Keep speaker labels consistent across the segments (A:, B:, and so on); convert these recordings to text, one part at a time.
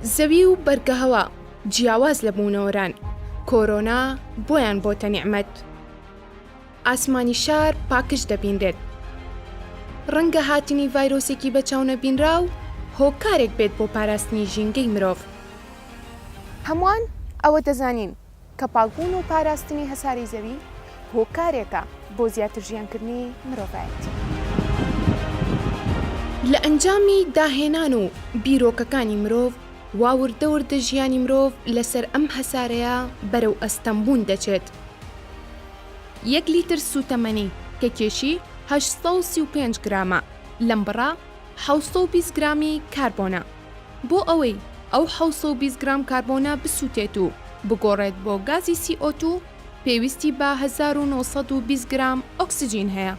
A: زەوی و بەرگەهەوا جیاواز لە بوونەوەران کۆرۆنا بۆیان بۆتە نیعمەت. ئاسمانی شار پاکش دەبینرێت. ڕەنگە هاتنی ڤایرۆسێکی بەچاو نەبینرا و هۆکارێک بێت بۆ پاراستنی ژینگەی مرۆڤ. هەمووان ئەوە دەزانین کە پاکبوون و پاراستنی هەساری زەوی هۆکارێکە بۆ زیاتر ژیانکردنی مرۆڤایەتی. لە ئەنجامی داهێنان و بیرۆکەکانی مرۆڤ واوردەوردە ژیانی مرۆڤ لەسەر ئەم هەسارەیە بەرەو ئەستەمبوون دەچێت. 1 لیتر سوتەمەنی کە کێشی 835 گرامە لەمبڕا 720 گرامی کاربۆنە. بۆ ئەوەی ئەو 720 گرام کاربۆنە بسووتێت و بگۆڕێت بۆ گازی CO2 پێویستی بە 1920 گرام ئۆکسجین هەیە.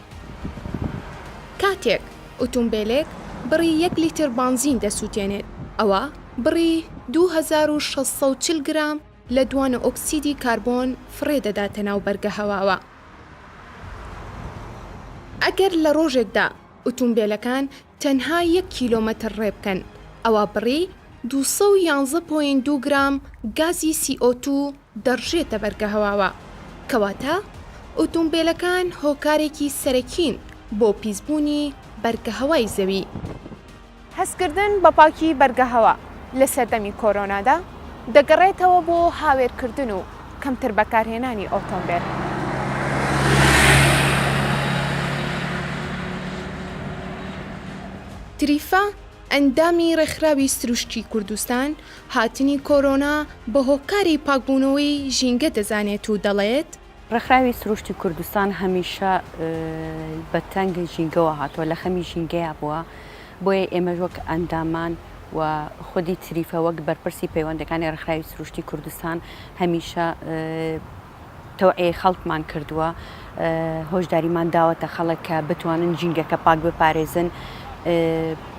A: کاتێک ئۆتۆمبیلێک بڕی 1 لیتر بانزین دەسووتێنێت، ئەوە بڕی 2640 گرام لە دوانە ئۆکسیدی کاربۆن فڕێ دەداتە ناو بەرگەهەواوە. ئەگەر لە ڕۆژێکدا ئۆتۆمبیلەکان تەنها 1 کیلۆمەتر ڕێ بکەن، ئەوە بڕی 211.2 گرام گازی CO2 دەڕژێتە بەرگەهەواوە، کەواتە ئۆتۆمبیلەکان هۆکارێکی سەرەکین بۆ پیسبوونی بەرگەهەوای زەوی. هەستکردن بە پاکی بەرگەهەوا لە سەردەمی کۆرۆنادا دەگەڕێتەوە بۆ هاوێرکردن و کەمتر بەکارهێنانی ئۆتۆمبیل. تریفە ئەندامی رێکخراوی سروشتی کوردستان هاتنی کۆرۆنا بە هۆکاری پاکبوونەوەی ژینگە دەزانێت و دەڵێت
B: رێکخراوی سروشتی کوردستان هەمیشە بە تەنگی ژینگەوە هاتووە، لە خەمی ژینگەیە بووە، بۆیە ئێمە وەک ئەندامان و خودی تریفە وەک بەرپرسی پەیوەندەکانی رێکخراوی سروشتی کوردستان هەمیشە تەوعیە خەڵکمان کردووە، هۆشداریمان داوەتە خەڵک کە بتوانن ژینگەکە پاک بپارێزن،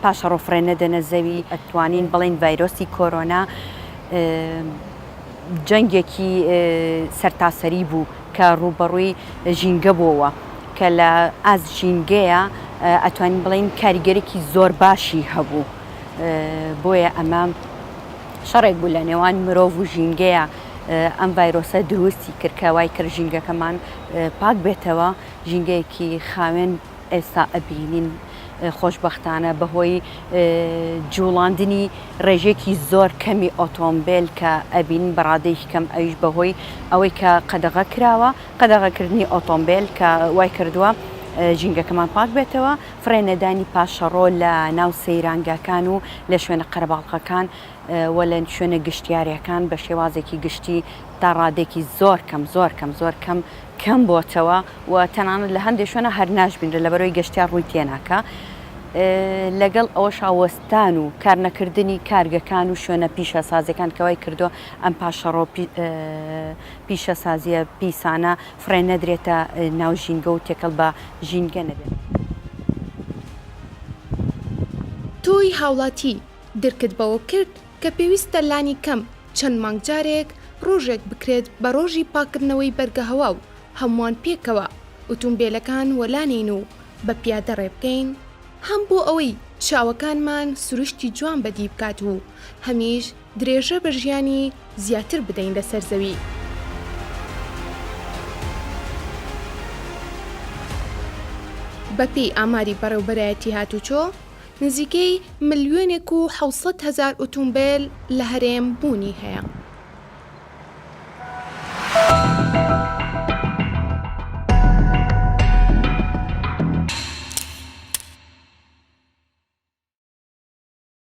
B: پاشە ڕۆفرێ نەدەنە زەوی، ئەتوانین بڵین ڤایرۆسی کۆرۆنا جەنگێکی سەرتاسەری بوو کە ڕوبەڕووی ژینگە بووەوە، کە لە ئاز ژینگەیە ئەتوانین بڵین کاریگەرێکی زۆر باشی هەبوو. بۆیە ئەمە شەڕێک بوو لە نێوان مرۆڤ و ژینگەیە ئەم ڤایرۆسە دروستی کرد کە وای کرد ژینگەکەمان پاک بێتەوە. ژینگەیەکی خاوێن ئێستا ئەبینین خۆشبەختانە بەهۆی جوڵاندنی ڕێژێکی زۆر کەمی ئۆتۆمبیل کە ئەبین بەڕادەیەکی کەم، ئەویش بەهۆی ئەوەی کە قەدەغە کراوە، قەدەغەکردنی ئۆتۆمبیل کە وای کردووە ژینگەکەمان پاک بێتەوە، فڕێنەدانی پاشەڕۆ لە ناو سەیرانگاکان و لە شوێنە قەرەباڵغەکان و لە شوێنە گشتیاریەکان بە شێوازێکی گشتی تا ڕادێکی زۆر کەم بۆتەوە و تەنانەت لە هەندێک شوێنە هەر ناشبینرە لەبەرەوەی گەشتیار ڕووی تێناکە. لەگەڵ ئەوەش ئاوەستان و کارنەکردنی کارگەکان و شوێنە پیشەسازیەکان کەوای کردو ئەم پاشەڕۆ پیشەسازیە پیسانە فڕێ نەدرێتە ناو ژینگە و تێکەڵ بە ژینگە نەبێت.
A: تۆی هاوڵاتی دەرکت بەوە کرد کە پێویستە لانی کەم چەند مانگجارێک ڕۆژێک بکرێت بە ڕۆژی پاکردنەوەی بەرگەهەوا و هەمووان پێکەوە ئۆتۆمبیلەکان وەلانین و بە پیادە ڕێ بکەین، هەم بۆ ئەوەی چاوەکانمان سروشتی جوان بەدی بکات و هەمیش درێژە بە ژیانی زیاتر بدەین لەسەر زەوی. بەپێی ئاماری بەڕێوەبەرایەتی هاتوچۆ نزیکەی 1,700,000 ئۆتۆمبیل لە هەرێم بوونی هەیە.